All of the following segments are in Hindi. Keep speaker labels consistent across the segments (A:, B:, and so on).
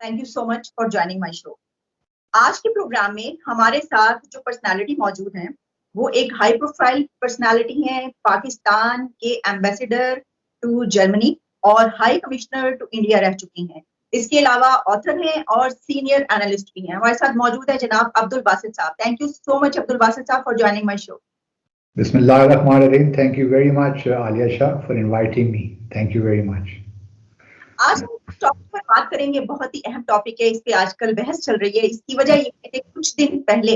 A: Thank you so much for joining my show. आज के प्रोग्राम में हमारे साथ जो पर्सनालिटी मौजूद हैं वो एक हाई प्रोफाइल पर्सनालिटी हैं, पाकिस्तान के एम्बेसडर टू जर्मनी और हाई कमिश्नर टू इंडिया रह चुकी हैं। इसके अलावा ऑथर हैं और सीनियर एनालिस्ट भी हैं। हमारे साथ मौजूद है जनाब Abdul Basit sahab. Thank you so much Abdul Basit साहब फॉर ज्वाइनिंग माय शो।
B: बिस्मिल्लाहिर्रहमानिर्रहीम। Thank you very much Alia Shah for inviting me. Thank you very much.
A: आज हम टॉपिक पर बात करेंगे, बहुत ही अहम टॉपिक है, इस पे आजकल बहस चल रही है। इसकी वजह ये है कि कुछ दिन पहले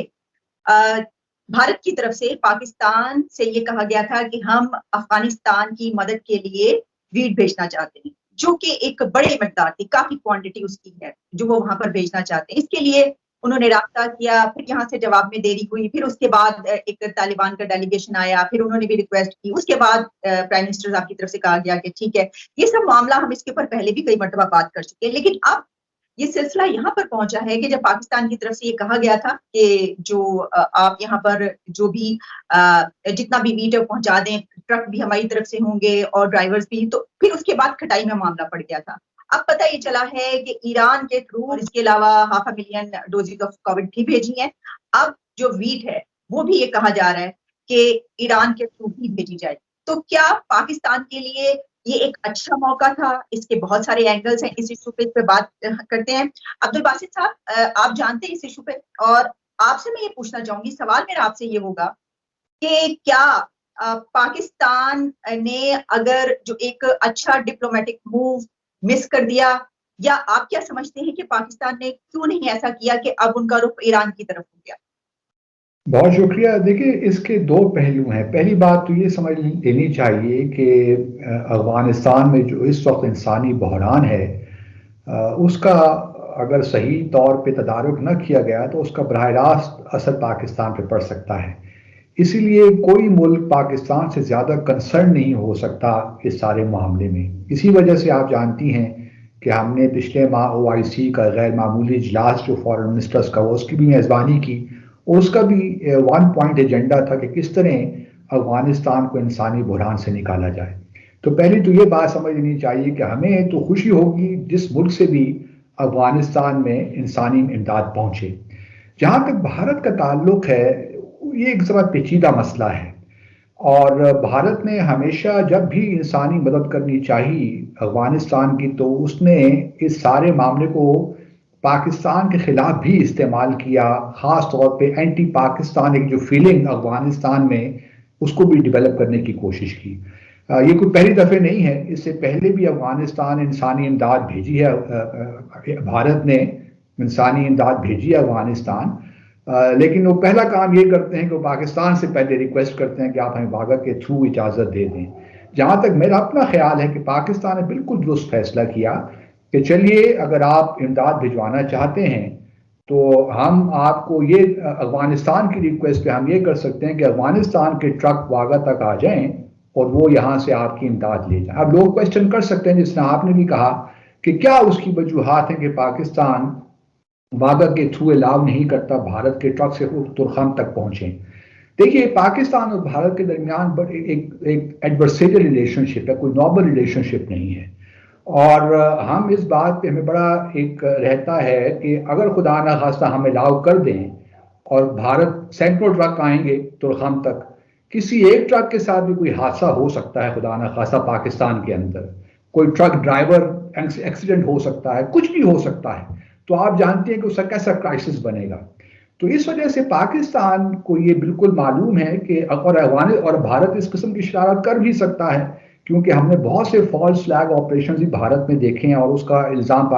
A: भारत की तरफ से पाकिस्तान से ये कहा गया था कि हम अफगानिस्तान की मदद के लिए वीट भेजना चाहते हैं, जो कि एक बड़े मकदार की काफी क्वांटिटी उसकी है जो वो वहां पर भेजना चाहते हैं। इसके लिए उन्होंने राब्ता किया, फिर यहाँ से जवाब में देरी हुई, फिर उसके बाद एक तालिबान का डेलीगेशन आया, फिर उन्होंने भी रिक्वेस्ट की। उसके बाद प्राइम मिनिस्टर साहब की तरफ से कहा गया कि ठीक है, ये सब मामला हम इसके ऊपर पहले भी कई मरतबा बात कर चुके हैं। लेकिन अब ये सिलसिला यहाँ पर पहुंचा है कि जब पाकिस्तान की तरफ से ये कहा गया था कि जो आप यहाँ पर जो भी जितना भी वीट पहुंचा दें, ट्रक भी हमारी तरफ से होंगे और ड्राइवर्स भी, तो फिर उसके बाद खटाई में मामला पड़ गया था। अब पता ये चला है कि ईरान के थ्रू और इसके अलावा 500,000 डोजेज ऑफ कोविड भी भेजी हैं। अब जो वीट है वो भी ये कहा जा रहा है कि ईरान के थ्रू भी भेजी जाए। तो क्या पाकिस्तान के लिए ये एक अच्छा मौका था? इसके बहुत सारे एंगल्स हैं, इस इशू पे इस पे बात करते हैं। अब्दुल बासित साहब, आप जानते हैं इस इशू पे, और आपसे मैं ये पूछना चाहूंगी, सवाल मेरा आपसे ये होगा कि क्या पाकिस्तान ने अगर जो एक अच्छा डिप्लोमेटिक मूव मिस कर दिया, या आप क्या समझते हैं कि पाकिस्तान ने क्यों नहीं ऐसा किया कि अब उनका रुख ईरान की तरफ हो गया?
B: बहुत शुक्रिया। देखिए, इसके दो पहलू हैं। पहली बात तो ये समझ लेनी चाहिए कि अफगानिस्तान में जो इस वक्त इंसानी बहरान है उसका अगर सही तौर पे तदारुक न किया गया तो उसका बराह रास्त असर पाकिस्तान पे पड़ सकता है। इसीलिए कोई मुल्क पाकिस्तान से ज़्यादा कंसर्न नहीं हो सकता इस सारे मामले में। इसी वजह से आप जानती हैं कि हमने पिछले माह OIC का गैर मामूली इजलास जो फॉरेन मिनिस्टर्स का, उसकी भी मेज़बानी की। उसका भी 1 पॉइंट एजेंडा था कि किस तरह अफगानिस्तान को इंसानी बहरान से निकाला जाए। तो पहले तो ये बात समझ लेनी चाहिए कि हमें तो खुशी होगी जिस मुल्क से भी अफगानिस्तान में इंसानी इमदाद पहुँचे। जहाँ तक भारत का ताल्लुक है, ये एक ज़रा पेचीदा मसला है, और भारत ने हमेशा जब भी इंसानी मदद करनी चाहिए अफगानिस्तान की, तो उसने इस सारे मामले को पाकिस्तान के ख़िलाफ़ भी इस्तेमाल किया। ख़ास तौर पे एंटी पाकिस्तान एक जो फीलिंग अफगानिस्तान में, उसको भी डेवलप करने की कोशिश की। ये कोई पहली दफ़े नहीं है, इससे पहले भी अफगानिस्तान इंसानी इमदाद भेजी है। भारत ने इंसानी इमदाद भेजी है अफगानिस्तान, लेकिन वो पहला काम ये करते हैं कि वो पाकिस्तान से पहले रिक्वेस्ट करते हैं कि आप हमें वागा के थ्रू इजाज़त दे दें। जहाँ तक मेरा अपना ख्याल है कि पाकिस्तान ने बिल्कुल दुरुस्त फैसला किया कि चलिए, अगर आप इमदाद भिजवाना चाहते हैं तो हम आपको ये अफगानिस्तान की रिक्वेस्ट पे हम ये कर सकते हैं कि अफगानिस्तान के ट्रक वागा तक आ जाएं और वो यहाँ से आपकी इमदाद ले जाएं। अब लोग क्वेश्चन कर सकते हैं, जिसने आपने भी कहा कि क्या उसकी वजूहात हैं कि पाकिस्तान वागा के थ्रू अलाउ नहीं करता भारत के ट्रक से तुर्खाम तक पहुंचे। देखिए, पाकिस्तान और भारत के दरमियान एक एडवर्सरियल रिलेशनशिप है, कोई नॉर्मल रिलेशनशिप नहीं है। और हम इस बात पे हमें बड़ा एक रहता है कि अगर खुदा ना खास्ता हम अलाउ कर दें और भारत सैकड़ों ट्रक आएंगे तुर्खाम तक, किसी एक ट्रक के साथ भी कोई हादसा हो सकता है खुदा ना खास्ता पाकिस्तान के अंदर, कोई ट्रक ड्राइवर एक्सीडेंट हो सकता है, कुछ भी हो सकता है। तो आप जानते हैं कि उसका कैसा क्राइसिस बनेगा। तो इस वजह से पाकिस्तान को ये बिल्कुल मालूम है कि और भारत इस किस्म की शरारत कर भी सकता है, क्योंकि हमने बहुत से फॉल्स फ्लैग ऑपरेशन भी भारत में देखे हैं और उसका इल्ज़ाम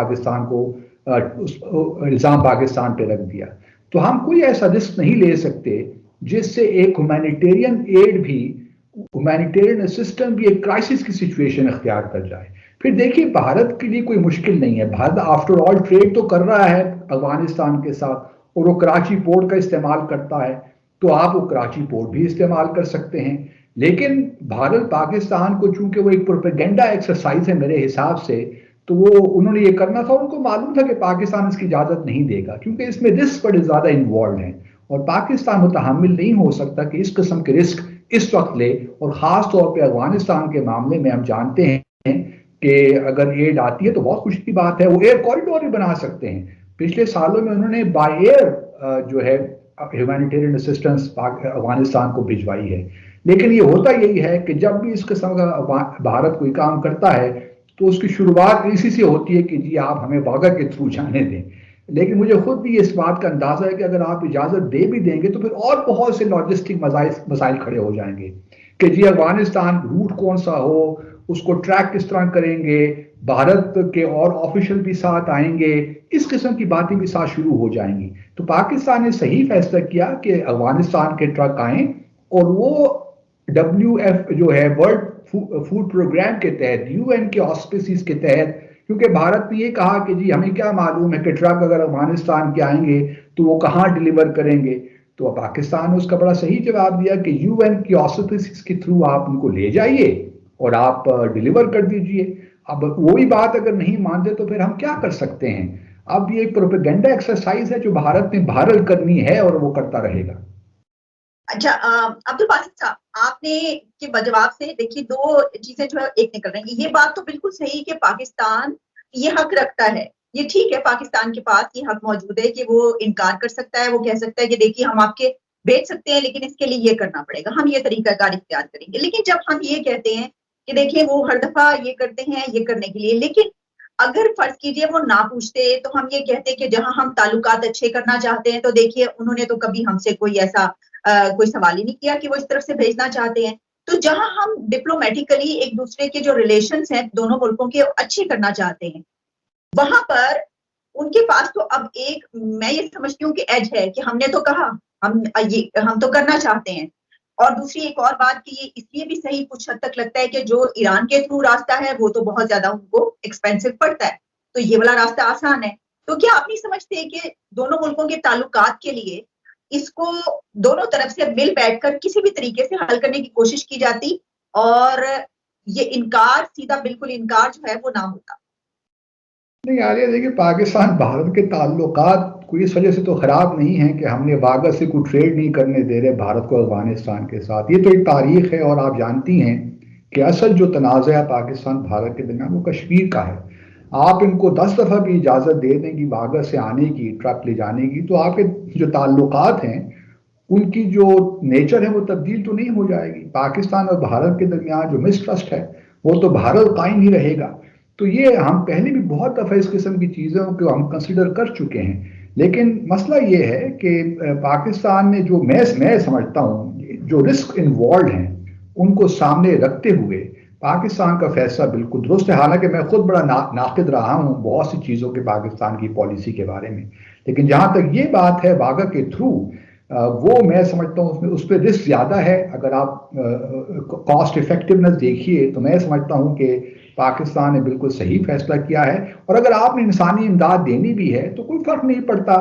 B: पाकिस्तान पे रख दिया। तो हम कोई ऐसा रिस्क नहीं ले सकते जिससे एक ह्यूमैनिटेरियन असिस्टेंस भी एक क्राइसिस की सिचुएशन अख्तियार कर जाए। फिर देखिए, भारत के लिए कोई मुश्किल नहीं है। भारत आफ्टर ऑल ट्रेड तो कर रहा है अफगानिस्तान के साथ, और वो कराची पोर्ट का इस्तेमाल करता है, तो आप वो कराची पोर्ट भी इस्तेमाल कर सकते हैं। लेकिन भारत पाकिस्तान को, चूंकि वो एक प्रोपेगेंडा एक्सरसाइज है मेरे हिसाब से, तो वो उन्होंने ये करना था। उनको मालूम था कि पाकिस्तान इसकी इजाज़त नहीं देगा, क्योंकि इसमें रिस्क बड़े ज़्यादा इन्वॉल्व हैं और पाकिस्तान मुतहम्मिल नहीं हो सकता कि इस किस्म के रिस्क इस वक्त ले। और ख़ास तौर पर अफगानिस्तान के मामले में हम जानते हैं कि अगर एड आती है तो बहुत खुशी की बात है, वो एयर कॉरिडोर भी बना सकते हैं। पिछले सालों में उन्होंने बाय एयर जो है ह्यूमैनिटेरियन असिस्टेंस अफगानिस्तान को भिजवाई है। लेकिन ये होता यही है कि जब भी इस किस्म का भारत कोई काम करता है तो उसकी शुरुआत इसी से होती है कि जी आप हमें वागा के थ्रू जाने दें। लेकिन मुझे खुद भी इस बात का अंदाजा है कि अगर आप इजाजत दे भी देंगे तो फिर और बहुत से लॉजिस्टिक मसाइल खड़े हो जाएंगे कि जी अफगानिस्तान रूट कौन सा हो, उसको ट्रैक किस तरह करेंगे, भारत के और ऑफिशियल भी साथ आएंगे, इस किस्म की बातें भी साथ शुरू हो जाएंगी। तो पाकिस्तान ने सही फैसला किया कि अफगानिस्तान के ट्रक आए और वो WF जो है वर्ल्ड फूड प्रोग्राम के तहत, UN के ऑस्पिसेस के तहत, क्योंकि भारत ने ये कहा कि जी हमें क्या मालूम है कि ट्रक अगर अफगानिस्तान के आएंगे तो वो कहाँ डिलीवर करेंगे। तो पाकिस्तान ने उसका बड़ा सही जवाब दिया कि UN की ऑस्पिसेस के थ्रू आप उनको ले जाइए और आप डिलीवर कर दीजिए। अब वही बात अगर नहीं मानते तो फिर हम क्या कर सकते हैं। अब ये एक प्रोपेगेंडा एक्सरसाइज है जो भारत ने बहरहाल करनी है और वो करता रहेगा।
A: अच्छा, अब्दुल बासित साहब, आपने के जवाब से देखिए दो चीजें जो है एक निकल रही है। ये बात तो बिल्कुल सही कि पाकिस्तान ये हक रखता है, ये ठीक है, पाकिस्तान के पास ये हक मौजूद है कि वो इनकार कर सकता है, वो कह सकता है कि देखिए हम आपके बेच सकते हैं लेकिन इसके लिए ये करना पड़ेगा, हम ये तरीकाकार इख्तियार करेंगे। लेकिन जब हम ये कहते हैं कि देखिए वो हर दफा ये करते हैं ये करने के लिए, लेकिन अगर फर्ज कीजिए वो ना पूछते तो हम ये कहते कि जहां हम ताल्लुकात अच्छे करना चाहते हैं तो देखिए उन्होंने तो कभी हमसे कोई ऐसा कोई सवाल ही नहीं किया कि वो इस तरफ से भेजना चाहते हैं। तो जहां हम डिप्लोमेटिकली एक दूसरे के जो रिलेशंस हैं दोनों मुल्कों के अच्छे करना चाहते हैं, वहां पर उनके पास तो अब एक, मैं ये समझती हूँ कि एज है कि हमने तो कहा हम तो करना चाहते हैं। और दूसरी एक और बात कि ये इसलिए भी सही कुछ हद तक लगता है कि जो ईरान के थ्रू रास्ता है वो तो बहुत ज्यादा उनको एक्सपेंसिव पड़ता है, तो ये वाला रास्ता आसान है। तो क्या आप नहीं समझते कि दोनों मुल्कों के ताल्लुकात के लिए इसको दोनों तरफ से मिल बैठकर किसी भी तरीके से हल करने की कोशिश की जाती और ये इनकार, सीधा बिल्कुल इनकार जो है वो ना होता?
B: नहीं आलिया, देखिए पाकिस्तान भारत के ताल्लुकात कोई इस वजह से तो खराब नहीं है कि हमने वागा से कोई ट्रेड नहीं करने दे रहे भारत को अफगानिस्तान के साथ। ये तो एक तारीख है और आप जानती हैं कि असल जो तनाज़ा है पाकिस्तान भारत के दरमियान वो कश्मीर का है। आप इनको 10 दफ़ा भी इजाज़त दे दें कि वागा से आने की, ट्रक ले जाने की, तो आपके जो ताल्लुकात हैं उनकी जो नेचर है वो तब्दील तो नहीं हो जाएगी। पाकिस्तान और भारत के दरमियान जो मिसट्रस्ट है वो तो भारत कायम ही रहेगा। तो ये हम पहले भी बहुत दफ़ा इस किस्म की चीज़ों को हम कंसिडर कर चुके हैं। लेकिन मसला ये है कि पाकिस्तान ने जो मैं समझता हूँ जो रिस्क इन्वॉल्व हैं उनको सामने रखते हुए पाकिस्तान का फैसला बिल्कुल दुरुस्त है। हालांकि मैं खुद बड़ा नाक़िद रहा हूँ बहुत सी चीज़ों के पाकिस्तान की पॉलिसी के बारे में, लेकिन जहाँ तक ये बात है वागा के थ्रू, वो मैं समझता हूँ उसमें उस पर रिस्क ज़्यादा है। अगर आप कॉस्ट इफेक्टिवनेस देखिए तो मैं समझता हूँ कि पाकिस्तान ने बिल्कुल सही फैसला किया है। और अगर आपने इंसानी इमदाद देनी भी है तो कोई फर्क नहीं पड़ता,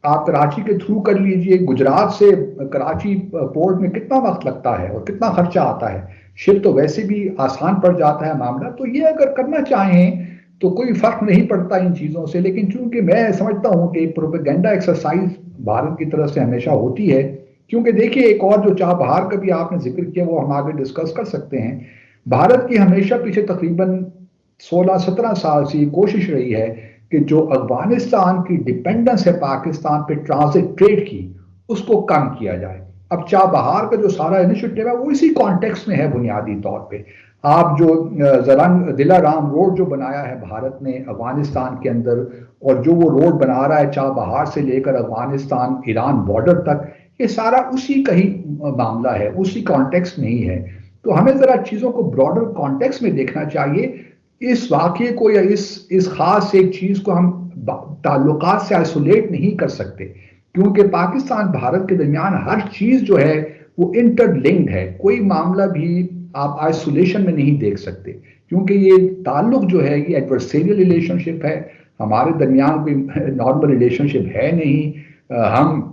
B: आप कराची के थ्रू कर लीजिए। गुजरात से कराची पोर्ट में कितना वक्त लगता है और कितना खर्चा आता है, शिप तो वैसे भी आसान पड़ जाता है मामला। तो ये अगर करना चाहें तो कोई फर्क नहीं पड़ता इन चीज़ों से। लेकिन चूंकि मैं समझता हूँ कि प्रोपेगेंडा एक्सरसाइज भारत की तरफ से हमेशा होती है, क्योंकि देखिए एक और जो चाह बाहर का भी आपने जिक्र किया वो हम आगे डिस्कस कर सकते हैं। भारत की हमेशा पीछे तकरीबन 16-17 साल से कोशिश रही है कि जो अफगानिस्तान की डिपेंडेंस है पाकिस्तान पे ट्रांजिट ट्रेड की, उसको कम किया जाए। अब चाबहार का जो सारा इनिशिएटिव है वो इसी कॉन्टेक्स्ट में है बुनियादी तौर पे। आप जो जरंग दिलाराम रोड जो बनाया है भारत ने अफगानिस्तान के अंदर, और जो वो रोड बना रहा है चाबहार से लेकर अफगानिस्तान ईरान बॉर्डर तक, ये सारा उसी का ही मामला है, उसी कॉन्टेक्स्ट में ही है। तो हमें जरा चीज़ों को ब्रॉडर कॉन्टेक्स्ट में देखना चाहिए। इस वाक़े को या इस खास एक चीज़ को हम ताल्लुकात से आइसोलेट नहीं कर सकते, क्योंकि पाकिस्तान भारत के दरमियान हर चीज़ जो है वो इंटरलिंक्ड है। कोई मामला भी आप आइसोलेशन में नहीं देख सकते, क्योंकि ये ताल्लुक जो है ये एडवर्सेरियल रिलेशनशिप है, हमारे दरमियान कोई नॉर्मल रिलेशनशिप है नहीं। हम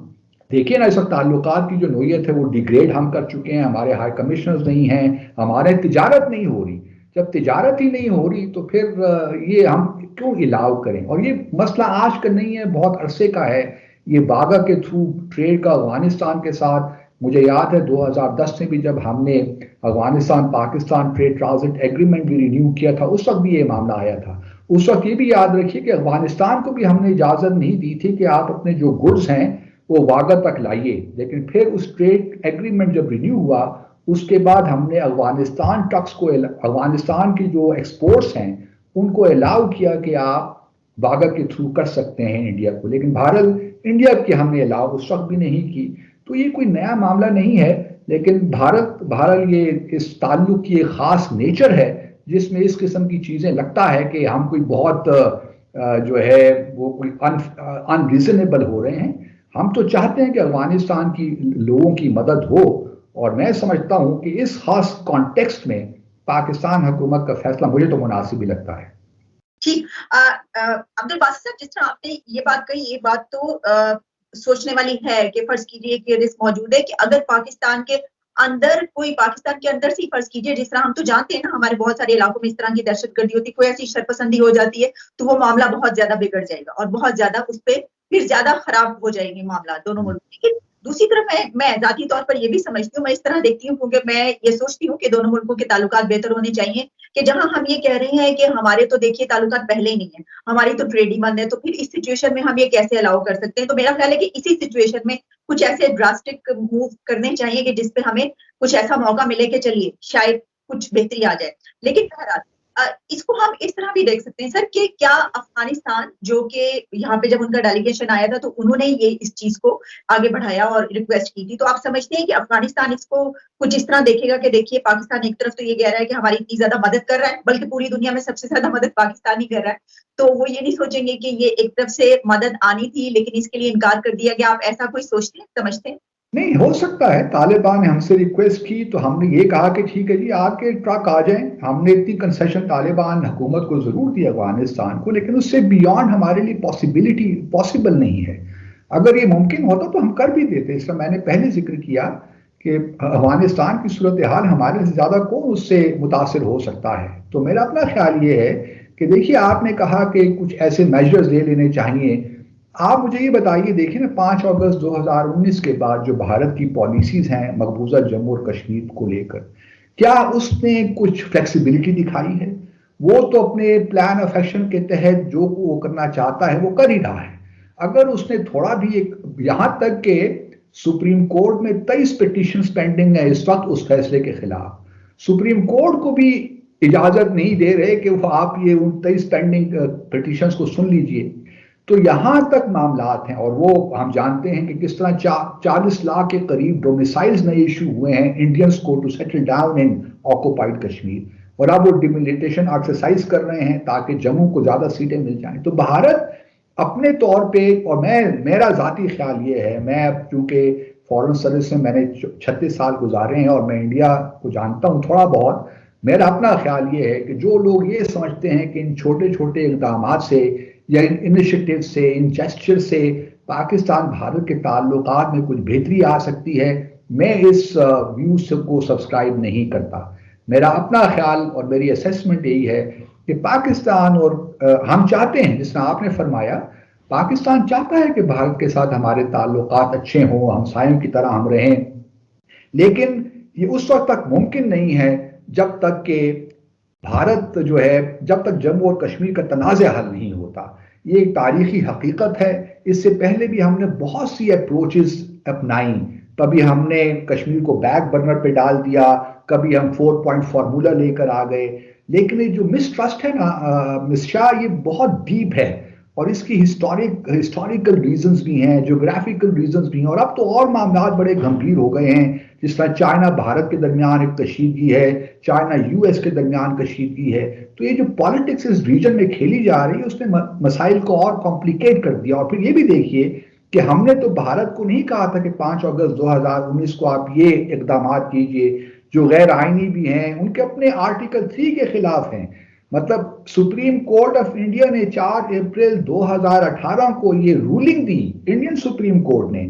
B: देखिए ना इस वक्त ताल्लुकात की जो नोयत है वो डिग्रेड हम कर चुके हैं, हमारे हाई कमिश्नर्स नहीं हैं, हमारे तिजारत नहीं हो रही। जब तिजारत ही नहीं हो रही तो फिर ये हम क्यों इलाव करें। और ये मसला आज का नहीं है, बहुत अरसे का है। ये वागा के थ्रू ट्रेड का अफगानिस्तान के साथ, मुझे याद है 2010 में भी जब हमने Afghanistan Pakistan trade transit agreement भी रिन्यू किया था, उस वक्त भी ये मामला आया था। उस वक्त ये भी याद रखिए कि अफगानिस्तान को भी हमने इजाज़त नहीं दी थी कि आप अपने जो गुड्स हैं वो वागा तक लाइए, लेकिन फिर उस ट्रेड एग्रीमेंट जब रिन्यू हुआ उसके बाद हमने अफगानिस्तान ट्रक्स को, अफगानिस्तान की जो एक्सपोर्ट्स हैं उनको अलाउ किया कि आप वागा के थ्रू कर सकते हैं इंडिया को, लेकिन भारत इंडिया की हमने अलाउ उस वक्त भी नहीं की। तो ये कोई नया मामला नहीं है, लेकिन भारत ये इस ताल्लुक की एक खास नेचर है जिसमें इस किस्म की चीजें लगता है कि हम कोई बहुत जो है वो कोई अनरीजनेबल हो रहे हैं। हम तो चाहते हैं कि अफगानिस्तान की लोगों की मदद हो, और मैं समझता हूं कि इस खास कॉन्टेक्स्ट में पाकिस्तान हुकूमत का फैसला मुझे तो मुनासिब ही लगता है।
A: ठीक, अब्दुल बासित साहब, जिस तरह आपने ये बात कही, ये बात तो सोचने वाली है कि फर्ज कीजिए कि रिस्क मौजूद है कि अगर पाकिस्तान के अंदर से ही फर्ज कीजिए, जिस तरह हम तो जानते हैं ना, हमारे बहुत सारे इलाकों में इस तरह की दहशतगर्दी होती है, कोई ऐसी शरपसंदी हो जाती है तो वो मामला बहुत ज्यादा बिगड़ जाएगा और बहुत ज्यादा उस पर फिर ज्यादा खराब हो जाएंगे मामला दोनों मुल्कों। लेकिन दूसरी तरफ मैं जाती तौर पर ये भी समझती हूँ, मैं इस तरह देखती हूँ, क्योंकि मैं ये सोचती हूँ कि दोनों मुल्कों के ताल्लुकात बेहतर होने चाहिए। कि जहां हम ये कह रहे हैं कि हमारे तो देखिए ताल्लुकात पहले ही नहीं है, हमारी तो ट्रेड ही बंद है, तो फिर इस सिचुएशन में हम ये कैसे अलाउ कर सकते हैं? तो मेरा ख्याल है कि इसी सिचुएशन में कुछ ऐसे ड्रास्टिक मूव करने चाहिए कि जिसपे हमें कुछ ऐसा मौका मिले कि चलिए शायद कुछ बेहतरी आ जाए। लेकिन बहरहाल इसको हम इस तरह भी देख सकते हैं सर कि क्या अफगानिस्तान, जो कि यहाँ पे जब उनका डेलीगेशन आया था तो उन्होंने ये इस चीज को आगे बढ़ाया और रिक्वेस्ट की थी, तो आप समझते हैं कि अफगानिस्तान इसको कुछ इस तरह देखेगा कि देखिए पाकिस्तान एक तरफ तो ये कह रहा है कि हमारी इतनी ज्यादा मदद कर रहा है, बल्कि पूरी दुनिया में सबसे ज्यादा मदद पाकिस्तान ही कर रहा है, तो वो ये नहीं सोचेंगे कि ये एक तरफ से मदद आनी थी लेकिन इसके लिए इनकार कर दिया गया? आप ऐसा कोई सोचते हैं, समझते हैं?
B: नहीं, हो सकता है तालिबान ने हमसे रिक्वेस्ट की तो हमने ये कहा कि ठीक है जी आपके ट्रक आ जाएं। हमने इतनी कंसेशन तालिबान हुकूमत को जरूर दी अफगानिस्तान को, लेकिन उससे बियॉन्ड हमारे लिए पॉसिबल नहीं है। अगर ये मुमकिन होता तो हम कर भी देते। इसका मैंने पहले जिक्र किया कि अफगानिस्तान की सूरत हाल हमारे से ज्यादा कौन उससे मुतासर हो सकता है। तो मेरा अपना ख्याल ये है कि देखिए आपने कहा कि कुछ ऐसे मेजर्स ले लेने चाहिए। आप मुझे ये बताइए, देखिए ना 5 अगस्त 2019 के बाद जो भारत की पॉलिसीज हैं मकबूजा जम्मू और कश्मीर को लेकर, क्या उसने कुछ फ्लेक्सिबिलिटी दिखाई है? वो तो अपने प्लान ऑफ एक्शन के तहत जो वो करना चाहता है वो कर ही रहा है। अगर उसने थोड़ा भी यहां तक के सुप्रीम कोर्ट में 23 पिटीशन पेंडिंग है इस वक्त उस फैसले के खिलाफ, सुप्रीम कोर्ट को भी इजाजत नहीं दे रहे कि आप ये उन 23 पेंडिंग पिटीशंस को सुन लीजिए। तो यहां तक मामलात हैं, और वो हम जानते हैं कि किस तरह 40 लाख के करीब डोमिसाइल्स नए इशू हुए हैं इंडियंस को to settle down in occupied Kashmir, और अब वो डिमिलिटेशन एक्सरसाइज कर रहे हैं ताकि जम्मू को ज्यादा सीटें मिल जाएं। तो भारत अपने तौर पे, और मेरा जाती ख्याल ये है, मैं चूंकि फॉरेन सर्विस में मैंने 36 साल गुजारे हैं और मैं इंडिया को जानता हूं थोड़ा बहुत, मेरा अपना ख्याल ये है कि जो लोग ये समझते हैं कि इन छोटे छोटे इकदाम से या इन इनिशिएटिव से, इन जेस्चर से पाकिस्तान भारत के ताल्लुकात में कुछ बेहतरी आ सकती है, मैं इस व्यू को सब्सक्राइब नहीं करता। मेरा अपना ख्याल और मेरी असेसमेंट यही है कि पाकिस्तान, और हम चाहते हैं, जिस तरह आपने फरमाया, पाकिस्तान चाहता है कि भारत के साथ हमारे ताल्लुकात अच्छे हों, हमसायों की तरह हम रहें, लेकिन ये उस वक्त तक मुमकिन नहीं है जब तक कि भारत जो है, जब तक जम्मू और कश्मीर का तनाज़ा हल नहीं होता। ये एक तारीखी हकीकत है। इससे पहले भी हमने बहुत सी अप्रोचेस अपनाई। कभी हमने कश्मीर को बैक बर्नर पे डाल दिया, कभी हम 4 पॉइंट फार्मूला लेकर आ गए, लेकिन ये जो मिसट्रस्ट है ना मिस्शा, ये बहुत डीप है और इसकी हिस्टोरिकल रीजंस भी हैं, ज्योग्राफिकल रीजंस भी हैं, और अब तो और मामला बड़े गंभीर हो गए हैं। जिस तरह चाइना भारत के दरमियान एक कशीदगी है, चाइना यूएस के दरमियान कशीदगी है, तो ये जो पॉलिटिक्स इस रीजन में खेली जा रही है उसने मसाइल को और कॉम्प्लिकेट कर दिया। और फिर ये भी देखिए कि हमने तो भारत को नहीं कहा था कि 5 अगस्त 2019 को आप ये इकदाम कीजिए जो गैर आईनी भी हैं, उनके अपने आर्टिकल 3 के खिलाफ हैं। मतलब सुप्रीम कोर्ट ऑफ इंडिया ने 4 अप्रैल 2018 को ये रूलिंग दी, इंडियन सुप्रीम कोर्ट ने,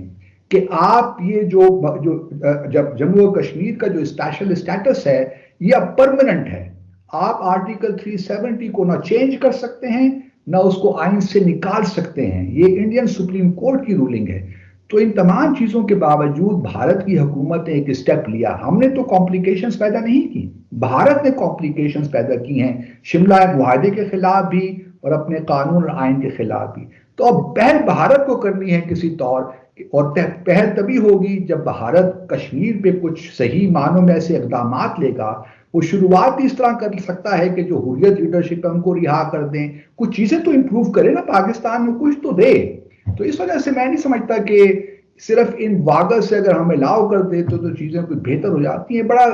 B: कि आप ये जब जम्मू और कश्मीर का जो स्पेशल स्टेटस है ये अब परमानेंट है। आप आर्टिकल 370 को ना चेंज कर सकते हैं ना उसको आइन से निकाल सकते हैं। ये इंडियन सुप्रीम कोर्ट की रूलिंग है। तो इन तमाम चीजों के बावजूद भारत की हुकूमत ने एक स्टेप लिया। हमने तो कॉम्प्लिकेशंस पैदा नहीं की, भारत ने कॉम्प्लिकेशंस पैदा की हैं, शिमला मुआहदे के खिलाफ भी और अपने कानून और आइन के खिलाफ भी। तो अब पहल भारत को करनी है किसी तौर, और पहल तभी होगी जब भारत कश्मीर पे कुछ सही मानों में ऐसे इकदाम लेगा। वो शुरुआत इस तरह कर सकता है कि जो हुर्रियत लीडरशिप है उनको रिहा कर दें, कुछ चीजें तो इंप्रूव करे ना, पाकिस्तान में कुछ तो दे। तो इस वजह से मैं नहीं समझता कि सिर्फ इन वागर से अगर हम अलाउ कर दे तो चीजें कुछ बेहतर हो जाती हैं। बड़ा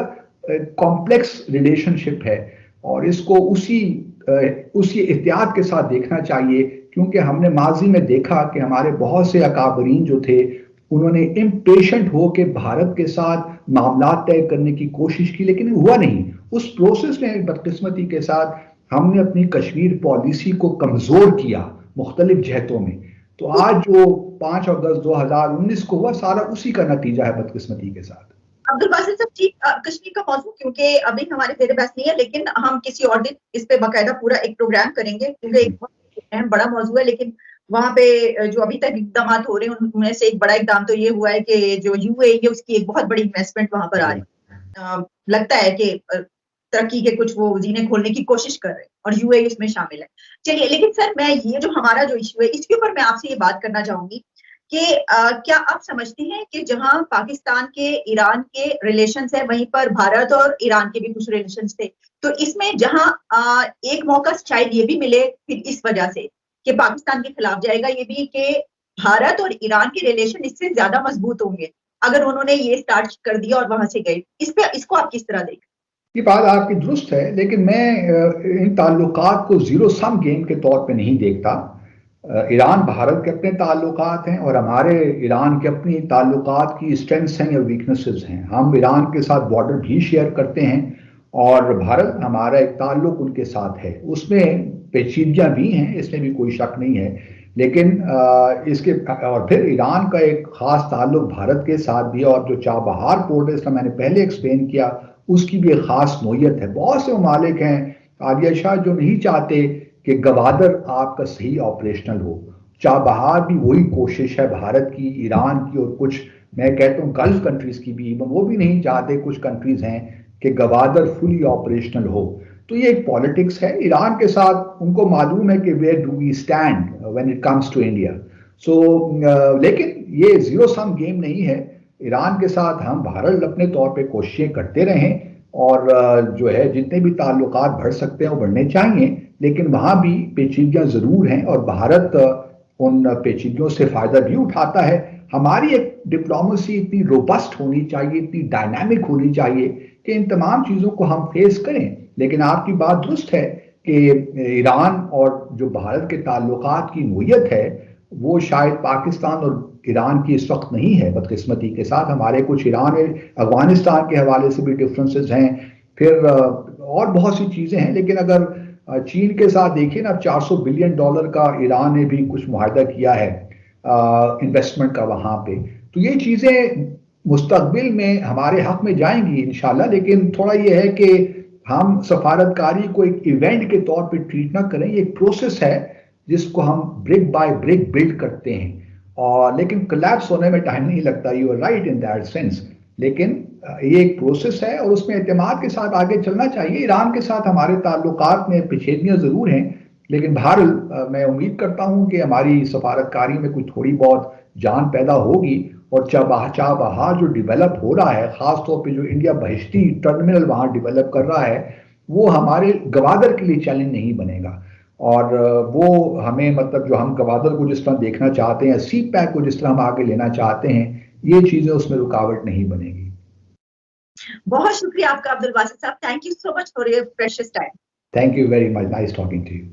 B: कॉम्प्लेक्स रिलेशनशिप है और इसको उसी एहतियात के साथ देखना चाहिए, क्योंकि हमने माजी में देखा कि हमारे बहुत से अकाबरीन जो थे उन्होंने इम्पेशेंट होकर भारत के साथ मामला तय करने की कोशिश की, लेकिन हुआ नहीं। उस प्रोसेस में बदकिस्मती के साथ हमने अपनी कश्मीर पॉलिसी को कमजोर किया मुख्तलिफ जहतों में। तो आज जो 5 अगस्त 2019 को हुआ, सारा उसी का नतीजा है बदकिस्मती के साथ।
A: अब्दुल बासित साहब जी, कश्मीर का मौजू क्योंकि अभी हमारे जेर बहस नहीं है, लेकिन हम किसी और दिन इस पे बाकायदा पूरा एक प्रोग्राम करेंगे, क्योंकि एक बहुत अहम बड़ा मौजू है। लेकिन वहां पे जो अभी तक इकदाम हो रहे हैं उनमें से एक बड़ा इकदाम तो ये हुआ है कि जो यूएई है उसकी एक बहुत बड़ी इन्वेस्टमेंट वहां पर आ रही है। लगता है कि तरक्की के कुछ वो जीने खोलने की कोशिश कर रहे हैं और यूएई इसमें शामिल है। चलिए, लेकिन सर मैं ये जो हमारा जो इश्यू है इसके ऊपर मैं आपसे ये बात करना चाहूंगी कि क्या आप समझते हैं कि जहां पाकिस्तान के ईरान के रिलेशंस है वहीं पर भारत और ईरान के भी कुछ रिलेशंस थे, तो इसमें जहां एक मौका शायद ये भी मिले फिर इस वजह से कि पाकिस्तान के खिलाफ जाएगा, ये भी कि भारत और ईरान के रिलेशन इससे ज्यादा मजबूत होंगे अगर उन्होंने ये स्टार्ट कर दिया और वहां से गए। इसको आप किस तरह देखें?
B: ये बात आपकी दुरुस्त है, लेकिन मैं इन ताल्लुकात को जीरो सम गेम के तौर पे नहीं देखता। ईरान भारत के अपने ताल्लुकात हैं और हमारे ईरान के अपनी ताल्लुकात की स्ट्रेंथ्स हैं या वीकनेसेस हैं। हम ईरान के साथ बॉर्डर भी शेयर करते हैं और भारत हमारा एक ताल्लुक उनके साथ है, उसमें पेचीदगियां भी हैं, इसमें भी कोई शक नहीं है। लेकिन इसके और फिर ईरान का एक खास ताल्लुक भारत के साथ भी, और जो चाबहार पोर्ट है इसका मैंने पहले एक्सप्लेन किया, उसकी भी एक खास नोयत है। बहुत से ममालिक हैं आलिया शाह जो नहीं चाहते कि गवादर आपका सही ऑपरेशनल हो। चाबहार भी वही कोशिश है भारत की, ईरान की और कुछ मैं कहता हूँ गल्फ कंट्रीज की भी, वो भी नहीं चाहते, कुछ कंट्रीज हैं कि गवादर फुली ऑपरेशनल हो। तो ये एक पॉलिटिक्स है ईरान के साथ, उनको मालूम है कि where do we stand when it comes to India. So लेकिन ये जीरो सम गेम नहीं है। ईरान के साथ हम भारत अपने तौर पे कोशिशें करते रहें और जो है जितने भी ताल्लुकात बढ़ सकते हैं वो बढ़ने चाहिए, लेकिन वहाँ भी पेचीदगियाँ ज़रूर हैं और भारत उन पेचीदगियों से फ़ायदा भी उठाता है। हमारी एक डिप्लोमेसी इतनी रोबस्ट होनी चाहिए, इतनी डायनामिक होनी चाहिए कि इन तमाम चीज़ों को हम फेस करें। लेकिन आपकी बात दुरुस्त है कि ईरान और जो भारत के ताल्लुकात की नोयत है वो शायद पाकिस्तान और ईरान की इस वक्त नहीं है। बदकिस्मती के साथ हमारे कुछ ईरान अफगानिस्तान के हवाले से भी डिफरेंसेस हैं, फिर और बहुत सी चीज़ें हैं। लेकिन अगर चीन के साथ देखिए ना, $400 बिलियन का ईरान ने भी कुछ मुआहदा किया है इन्वेस्टमेंट का वहाँ पे। तो ये चीज़ें मुस्तकबिल में हमारे हक में जाएंगी इंशाल्लाह। लेकिन थोड़ा ये है कि हम सफारतकारी को एक इवेंट के तौर पे ट्रीट ना करें, ये एक प्रोसेस है जिसको हम ब्रिक बाय ब्रिक बिल्ड करते हैं, और लेकिन कोलैप्स होने में टाइम नहीं लगता। You are right in that sense. लेकिन ये एक प्रोसेस है और उसमें एतमाद के साथ आगे चलना चाहिए। ईरान के साथ हमारे ताल्लुकात में पेचीदगियां जरूर हैं, लेकिन बहरहाल मैं उम्मीद करता हूं कि हमारी सफारतकारी में कुछ थोड़ी बहुत जान पैदा होगी और चाबहार जो डेवलप हो रहा है, खासतौर पर जो इंडिया बहिश्ती टर्मिनल वहाँ डेवलप कर रहा है, वो हमारे गवादर के लिए चैलेंज नहीं बनेगा। और वो हमें मतलब जो हम गवादर को जिस तरह देखना चाहते हैं, सी पैक को जिस तरह हम आगे लेना चाहते हैं, ये चीजें उसमें रुकावट नहीं बनेगी।
A: बहुत शुक्रिया आपका Abdul Basit sahab. Thank you so much for your precious time.
B: Thank you very much, nice talking to you.